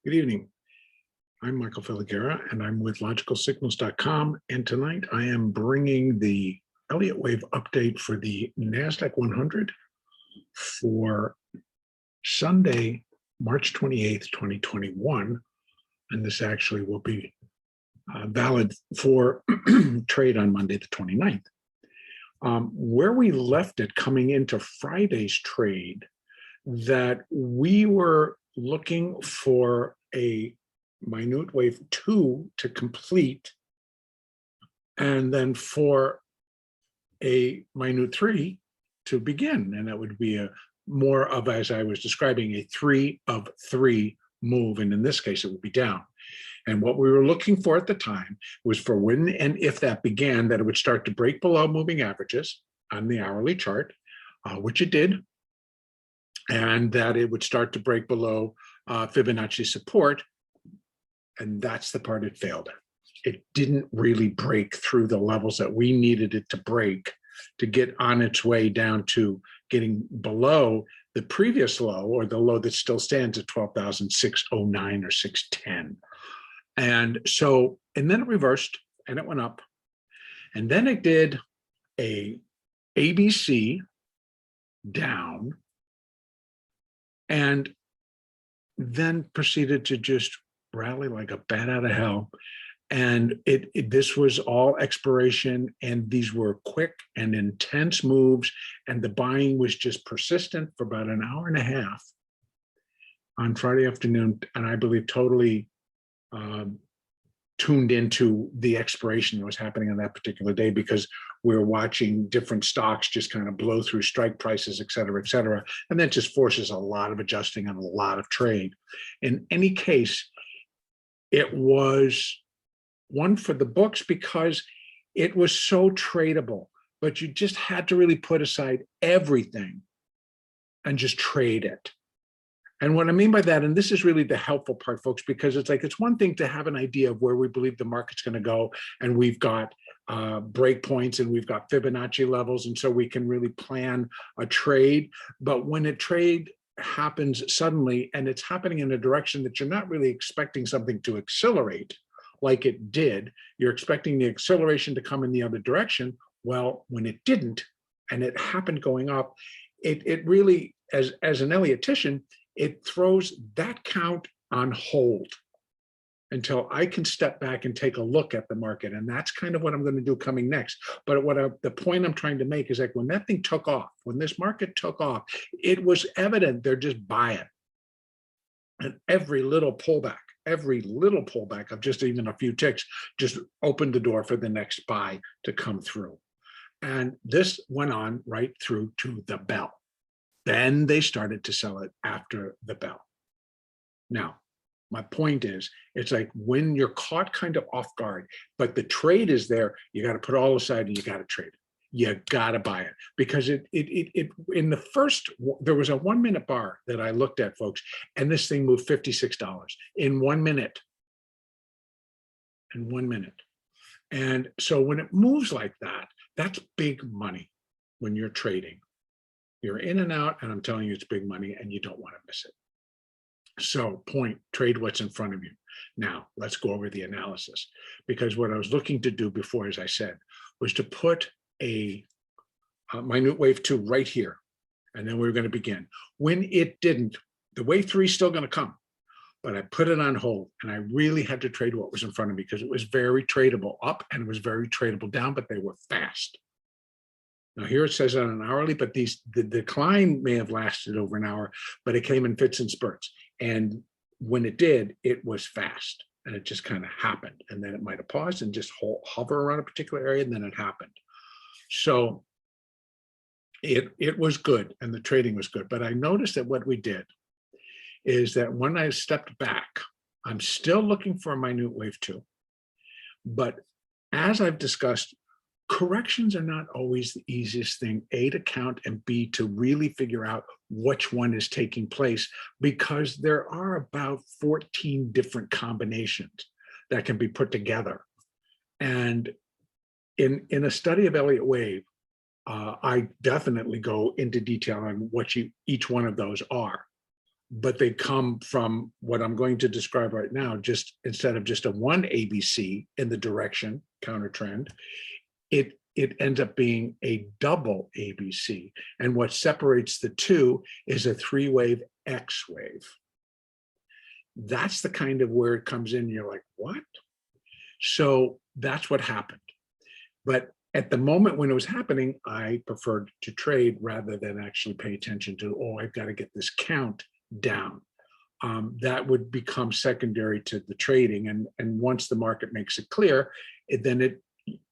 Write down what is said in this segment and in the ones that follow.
Good evening. I'm Michael Filigera, and I'm with logicalsignals.com. And tonight I am bringing the Elliott wave update for the NASDAQ 100 for Sunday, March 28th, 2021. And this actually will be valid for trade on Monday, the 29th. Where we left it coming into Friday's trade, that we were looking for a minute wave 2 to complete, and then for a minute 3 to begin. And that would be a more of, as I was describing, a 3 of 3 move. And in this case, it would be down. And what we were looking for at the time was for when and if that began, that it would start to break below moving averages on the hourly chart, which it did, and that it would start to break below Fibonacci support. And that's the part it failed. It didn't really break through the levels that we needed it to break to get on its way down to getting below the previous low, or the low that still stands at 12,609 or 610. And so, and then it reversed and it went up. And then it did a ABC down, and then proceeded to just rally like a bat out of hell. And this was all expiration, and these were quick and intense moves, and the buying was just persistent for about an hour and a half on Friday afternoon, and I believe totally tuned into the expiration that was happening on that particular day, because we were watching different stocks just kind of blow through strike prices, et cetera, and that just forces a lot of adjusting and a lot of trade. In any case, it was one for the books because it was so tradable, but you just had to really put aside everything and just trade it. And what I mean by that, and this is really the helpful part, folks, because it's like, it's one thing to have an idea of where we believe the market's going to go, and we've got break points and we've got Fibonacci levels, and so we can really plan a trade. But when a trade happens suddenly, and it's happening in a direction that you're not really expecting something to accelerate like it did, you're expecting the acceleration to come in the other direction. Well, when it didn't, and it happened going up, it really, as an Elliottician, it throws that count on hold until I can step back and take a look at the market. And that's kind of what I'm going to do coming next. But the point I'm trying to make is, like, when that thing took off, when this market took off, it was evident they're just buying. And every little pullback of just even a few ticks just opened the door for the next buy to come through. And this went on right through to the bell. Then they started to sell it after the bell. Now, my point is, it's like when you're caught kind of off guard, but the trade is there, you got to put all aside and you got to trade it. You got to buy it, because it in the first, there was a 1 minute bar that I looked at, folks, and this thing moved $56 in 1 minute. In 1 minute. And so when it moves like that, that's big money when you're trading. You're in and out, and I'm telling you, it's big money, and you don't want to miss it. So trade what's in front of you. Now, let's go over the analysis, because what I was looking to do before, as I said, was to put a minute wave 2 right here, and then we were going to begin. When it didn't, the wave 3 is still going to come, but I put it on hold, and I really had to trade what was in front of me, because it was very tradable up and it was very tradable down, but they were fast. Now here it says on an hourly, but the decline may have lasted over an hour, but it came in fits and spurts. And when it did, it was fast, and it just kind of happened. And then it might have paused and just hover around a particular area, and then it happened. So it was good, and the trading was good. But I noticed that what we did is that when I stepped back, I'm still looking for a minute wave 2. But as I've discussed, corrections are not always the easiest thing, A, to count, and B, to really figure out which one is taking place, because there are about 14 different combinations that can be put together. And in a study of Elliott wave, I definitely go into detail on what each one of those are. but they come from what I'm going to describe right now. Just instead of just a one ABC in the direction counter trend, it ends up being a double ABC. And what separates the two is a three-wave X wave. That's the kind of where it comes in. You're like, what? So that's what happened. But at the moment when it was happening, I preferred to trade rather than actually pay attention to, oh, I've got to get this count down. That would become secondary to the trading. And once the market makes it clear,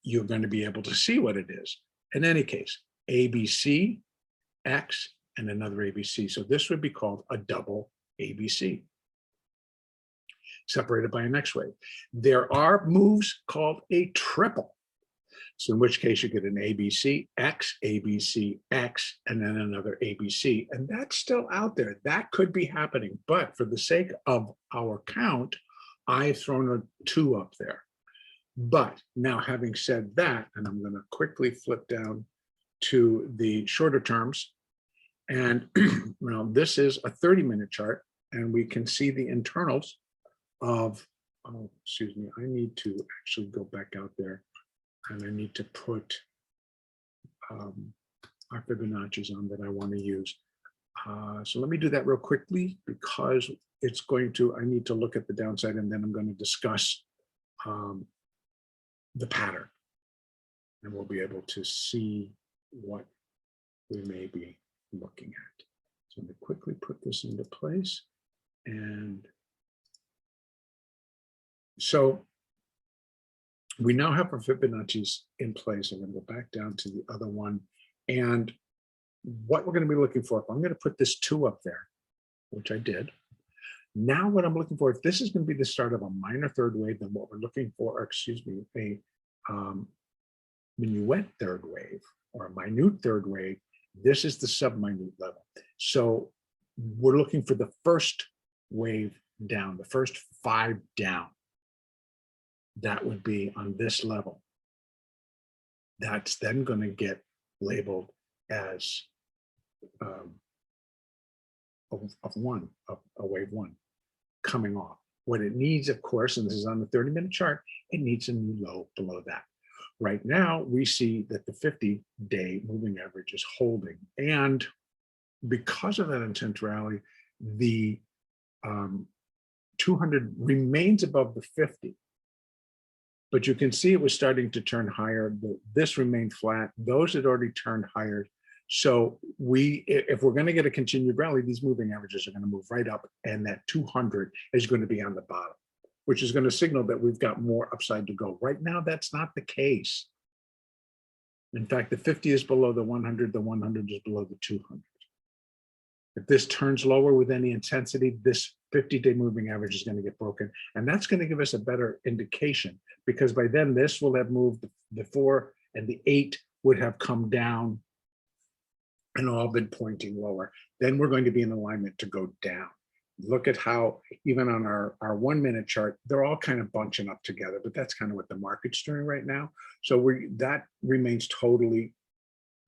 you're going to be able to see what it is. In any case, ABC, X, and another ABC. So this would be called a double ABC, separated by an X wave. There are moves called a triple. So in which case you get an ABC, X, ABC, X, and then another ABC. And that's still out there. That could be happening. But for the sake of our count, I've thrown a 2 up there. But now having said that, and I'm going to quickly flip down to the shorter terms. And well, this is a 30-minute chart, and we can see the internals of, oh, excuse me, I need to actually go back out there. And I need to put our Fibonacci's on that I want to use. So let me do that real quickly because it's going to, I need to look at the downside and then I'm going to discuss the pattern. And we'll be able to see what we may be looking at. So I'm going to quickly put this into place. And so we now have our Fibonacci's in place. I'm going to go back down to the other one. And what we're going to be looking for, if I'm going to put this 2 up there, which I did, now what I'm looking for, if this is going to be the start of a minor third wave, then what we're looking for, or excuse me, a minuet third wave or a minute third wave, this is the sub-minute level. So we're looking for the first wave down, the first 5 down. That would be on this level. That's then going to get labeled as a wave 1 coming off. What it needs, of course, and this is on the 30-minute chart, it needs a new low below that. Right now, we see that the 50-day moving average is holding. And because of that intense rally, the 200 remains above the 50. But you can see it was starting to turn higher. This remained flat. Those had already turned higher. So if we're going to get a continued rally, these moving averages are going to move right up, and that 200 is going to be on the bottom, which is going to signal that we've got more upside to go. Right now, that's not the case. In fact, the 50 is below the 100 is below the 200. If this turns lower with any intensity, this 50-day moving average is going to get broken. And that's going to give us a better indication, because by then this will have moved, the 4 and the 8 would have come down and all been pointing lower. Then we're going to be in alignment to go down. Look at how, even on our 1-minute chart, they're all kind of bunching up together, but that's kind of what the market's doing right now. So that remains totally,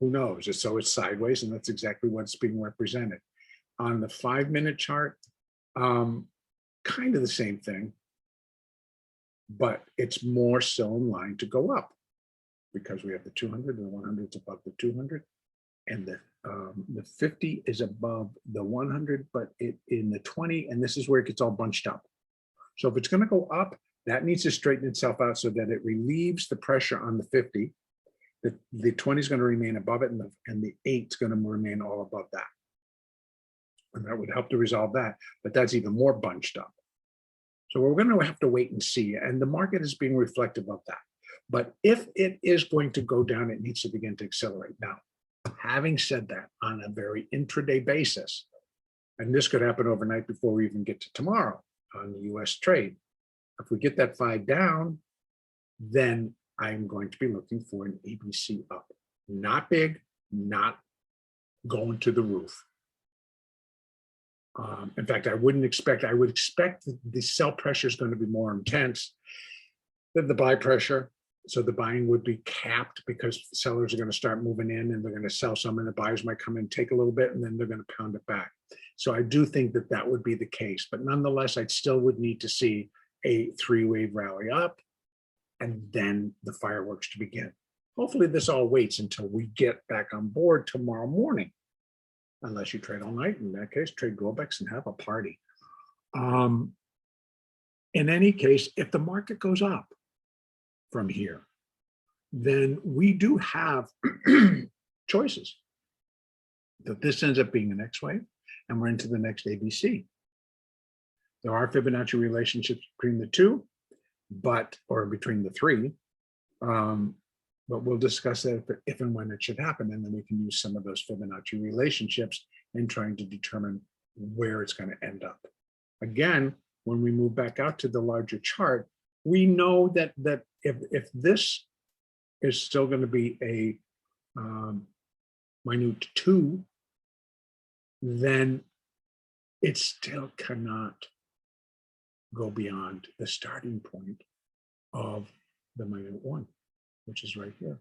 who knows? So it's sideways, and that's exactly what's being represented. On the 5-minute chart, kind of the same thing, but it's more so in line to go up because we have the 200 and the 100 is above the 200, and the 50 is above the 100, but in the 20, and this is where it gets all bunched up. So if it's going to go up, that needs to straighten itself out so that it relieves the pressure on the 50. The 20 is going to remain above it, and the 8 is going to remain all above that. And that would help to resolve that, but that's even more bunched up. So we're going to have to wait and see, and the market is being reflective of that. But if it is going to go down, it needs to begin to accelerate. Now, having said that, on a very intraday basis, and this could happen overnight before we even get to tomorrow on the US trade, if we get that 5 down, then I'm going to be looking for an ABC up. Not big, not going to the roof. In fact, I would expect the sell pressure is going to be more intense than the buy pressure. So the buying would be capped because sellers are going to start moving in and they're going to sell some, and the buyers might come in, take a little bit, and then they're going to pound it back. So I do think that that would be the case, but nonetheless, I still would need to see a 3-wave rally up and then the fireworks to begin. Hopefully this all waits until we get back on board tomorrow morning, unless you trade all night. In that case, trade Globex and have a party. In any case, if the market goes up from here, then we do have choices. That this ends up being the next wave and we're into the next ABC. There are Fibonacci relationships between the two, or between the three, but we'll discuss that if and when it should happen, and then we can use some of those Fibonacci relationships in trying to determine where it's going to end up. Again, when we move back out to the larger chart, we know that if this is still going to be a minute 2, then it still cannot go beyond the starting point of the minute 1, which is right here.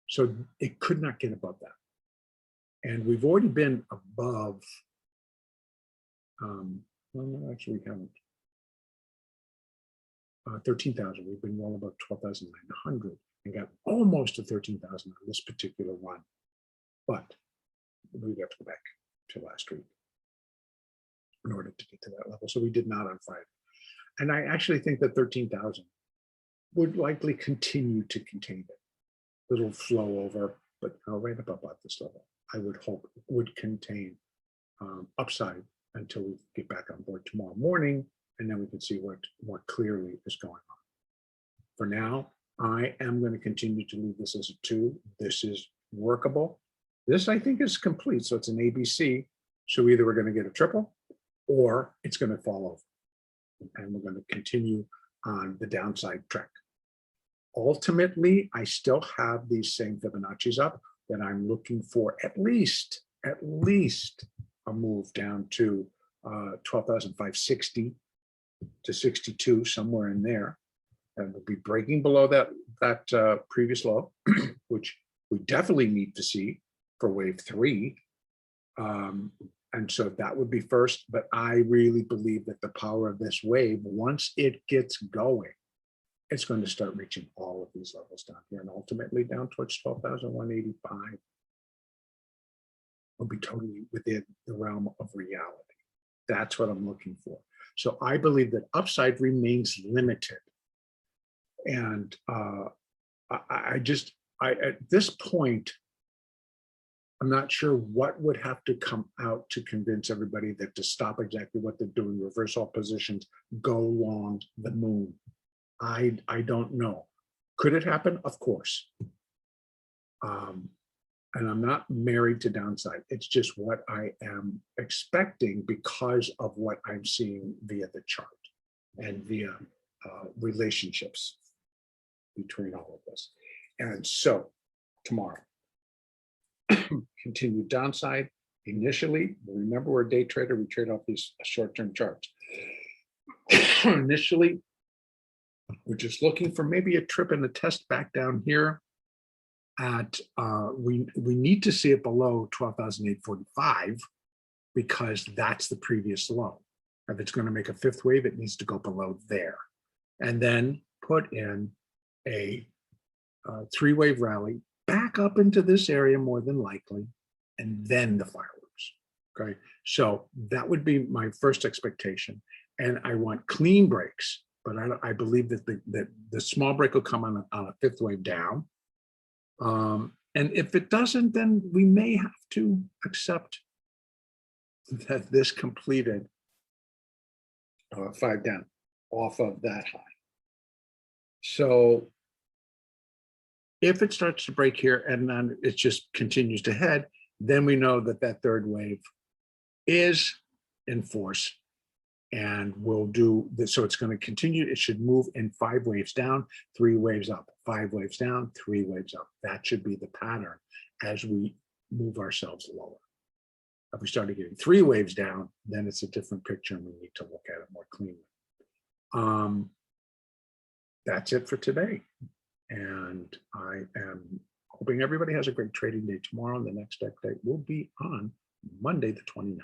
So it could not get above that. And we've already been above, well, no, actually we haven't. 13,000, we've been well above 12,900 and got almost to 13,000 on this particular run. But we'd have to go back to last week in order to get to that level. So we did not on Friday. And I actually think that 13,000 would likely continue to contain it. It'll flow over, but right up about this level, I would hope it would contain upside until we get back on board tomorrow morning, and then we can see what more clearly is going on. For now, I am going to continue to leave this as a 2. This is workable. This, I think, is complete. So it's an ABC. So either we're going to get a triple or it's going to fall over. And we're going to continue on the downside track. Ultimately, I still have these same Fibonacci's up that I'm looking for at least a move down to 12,560 to 62, somewhere in there. And we'll be breaking below that previous low, which we definitely need to see for wave 3. And so that would be first, but I really believe that the power of this wave, once it gets going, it's going to start reaching all of these levels down here and ultimately down towards 12,185. Will be totally within the realm of reality. That's what I'm looking for. So I believe that upside remains limited. And at this point, I'm not sure what would have to come out to convince everybody that to stop exactly what they're doing, reverse all positions, go long the moon. I don't know. Could it happen? Of course. And I'm not married to downside. It's just what I am expecting because of what I'm seeing via the chart and via relationships between all of this. And so tomorrow, continued downside. Initially, remember we're a day trader, we trade off these short-term charts. Initially, we're just looking for maybe a trip and a test back down here at, we need to see it below 12,845 because that's the previous low. If it's going to make a 5th wave, it needs to go below there. And then put in a 3-wave rally back up into this area more than likely, and then the fireworks. Okay, so that would be my first expectation. And I want clean breaks, but I believe that the small break will come on a 5th wave down. And if it doesn't, then we may have to accept that this completed 5 down off of that high. So if it starts to break here and then it just continues to head, then we know that that 3rd wave is in force and we'll do this. So it's going to continue. It should move in 5 waves down, 3 waves up, 5 waves down, 3 waves up. That should be the pattern as we move ourselves lower. If we started getting 3 waves down, then it's a different picture and we need to look at it more cleanly. That's it for today. And I am hoping everybody has a great trading day tomorrow. And the next deck date will be on Monday, the 29th.